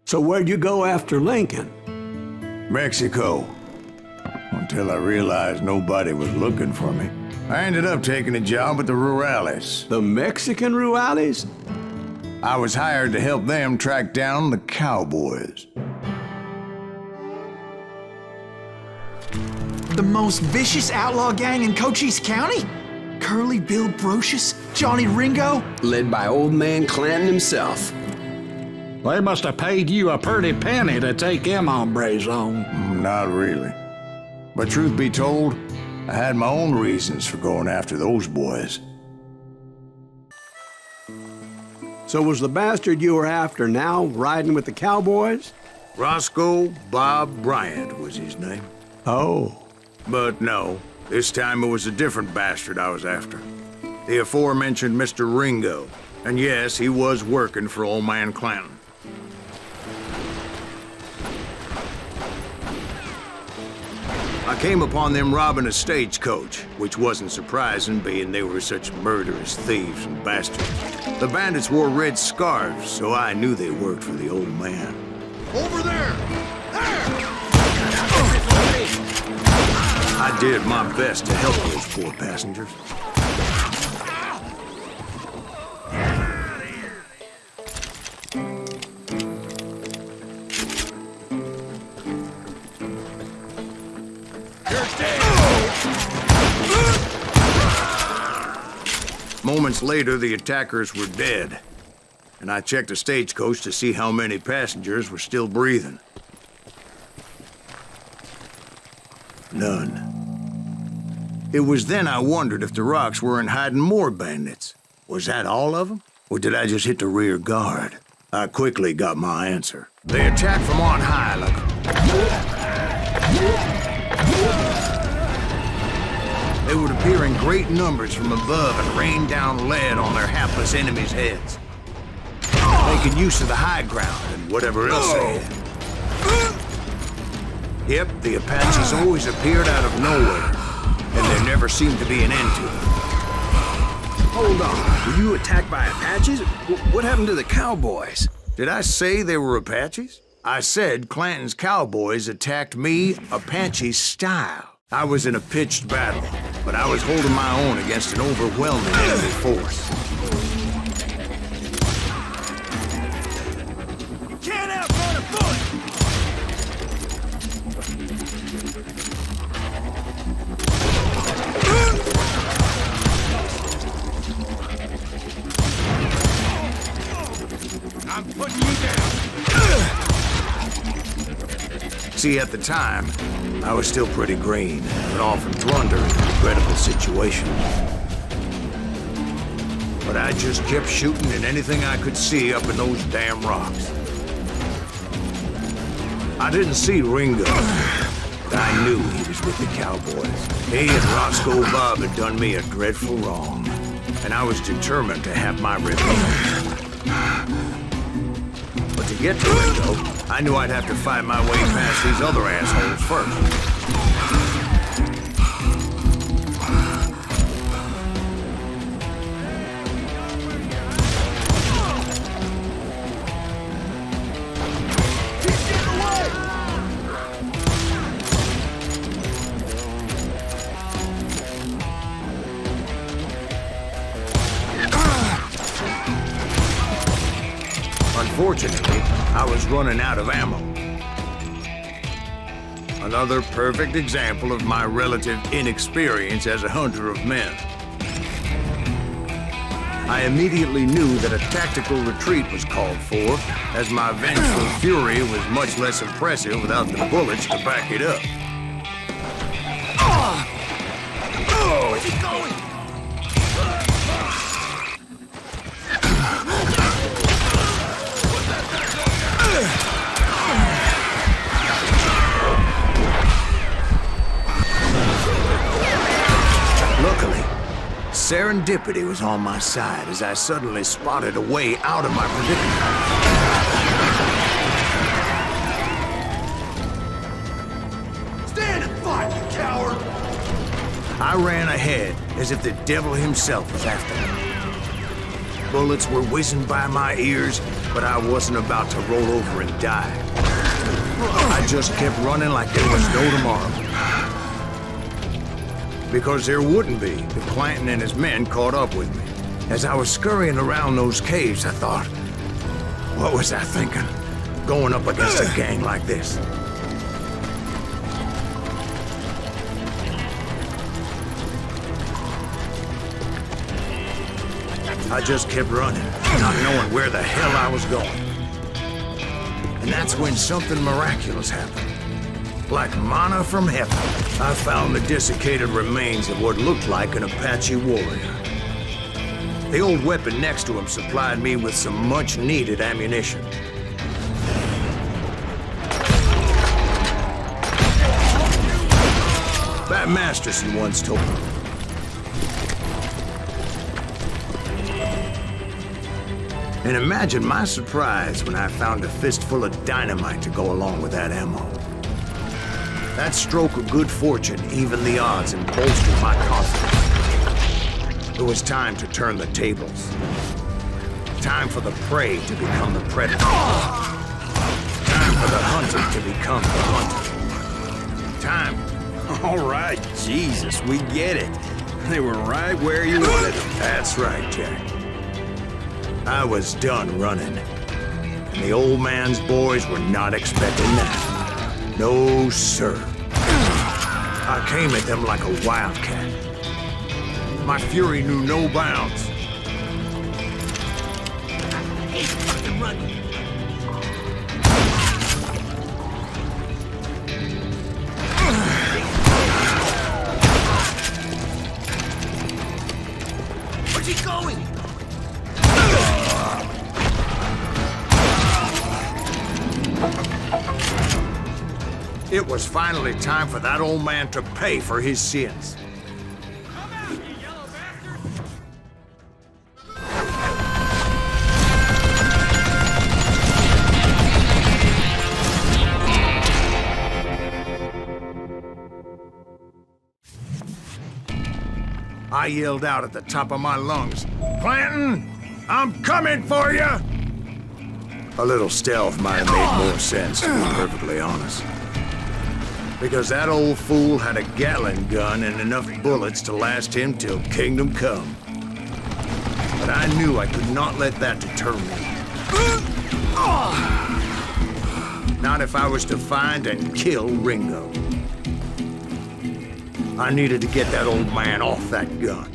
So where'd you go after Lincoln? Mexico. Until I realized nobody was looking for me. I ended up taking a job at the Rurales. The Mexican Rurales? I was hired to help them track down the cowboys. The most vicious outlaw gang in Cochise County? Curly Bill Brocious? Johnny Ringo? Led by old man Clanton himself. They must have paid you a pretty penny to take them hombres on. Not really. But truth be told, I had my own reasons for going after those boys. So was the bastard you were after now riding with the cowboys? Roscoe Bob Bryant was his name. Oh. But no, this time it was a different bastard I was after. The aforementioned Mr. Ringo. And yes, he was working for old man Clanton. I came upon them robbing a stagecoach, which wasn't surprising, being they were such murderous thieves and bastards. The bandits wore red scarves, so I knew they worked for the old man. Over there! I did my best to help those poor passengers. Moments later, the attackers were dead, and I checked the stagecoach to see how many passengers were still breathing. None. It was then I wondered if the rocks weren't hiding more bandits. Was that all of them? Or did I just hit the rear guard? I quickly got my answer. They attacked from on high like They would appear in great numbers from above and rain down lead on their hapless enemies' heads, making use of the high ground and whatever else they had. Yep, the Apaches always appeared out of nowhere, and there never seemed to be an end to them. Hold on, were you attacked by Apaches? What happened to the cowboys? Did I say they were Apaches? I said Clanton's cowboys attacked me Apache style. I was in a pitched battle, but I was holding my own against an overwhelming enemy force. Can't outrun a bullet! I'm putting you down. See, at the time, I was still pretty green, but often thrown into regrettable situations. But I just kept shooting at anything I could see up in those damn rocks. I didn't see Ringo, but I knew he was with the cowboys. He and Roscoe Bob had done me a dreadful wrong, and I was determined to have my revenge. But to get to Ringo, I knew I'd have to fight my way past these other assholes first. Unfortunately, I was running out of ammo. Another perfect example of my relative inexperience as a hunter of men. I immediately knew that a tactical retreat was called for, as my vengeful fury was much less impressive without the bullets to back it up. Where's he going? Luckily, serendipity was on my side as I suddenly spotted a way out of my predicament. Stand and fight, you coward! I ran ahead as if the devil himself was after me. Bullets were whizzing by my ears, but I wasn't about to roll over and die. I just kept running like there was no tomorrow. Because there wouldn't be if Clanton and his men caught up with me. As I was scurrying around those caves, I thought, what was I thinking? Going up against a gang like this? I just kept running, not knowing where the hell I was going. And that's when something miraculous happened. Like manna from heaven, I found the desiccated remains of what looked like an Apache warrior. The old weapon next to him supplied me with some much-needed ammunition. Bat Masterson once told me. And imagine my surprise when I found a fistful of dynamite to go along with that ammo. That stroke of good fortune evened the odds and bolstered my confidence. It was time to turn the tables. Time for the prey to become the predator. Time for the hunted to become the hunted. Time. All right, Jesus, we get it. They were right where you wanted them. That's right, Jack. I was done running. And the old man's boys were not expecting that. No, sir. I came at them like a wildcat. My fury knew no bounds. Where's he going? It was finally time for that old man to pay for his sins. I yelled out at the top of my lungs, "Clanton, I'm coming for you!" A little stealth might have made more sense, to be perfectly honest. Because that old fool had a Gatling gun and enough bullets to last him till kingdom come. But I knew I could not let that deter me. Not if I was to find and kill Ringo. I needed to get that old man off that gun.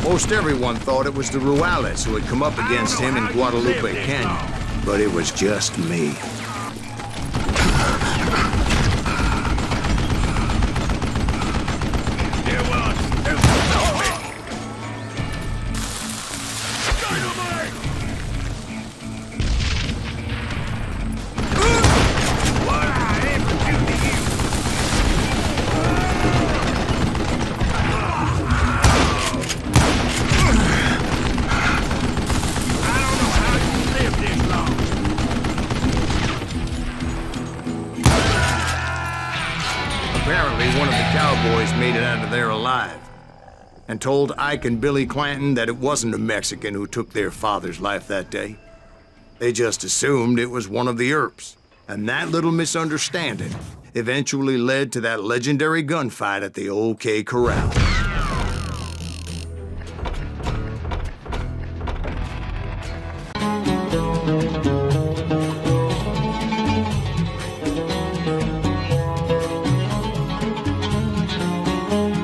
Most everyone thought it was the Ruales who had come up against him in Guadalupe Canyon, but it was just me. Apparently, one of the cowboys made it out of there alive and told Ike and Billy Clanton that it wasn't a Mexican who took their father's life that day. They just assumed it was one of the Earps, and that little misunderstanding eventually led to that legendary gunfight at the OK Corral. home.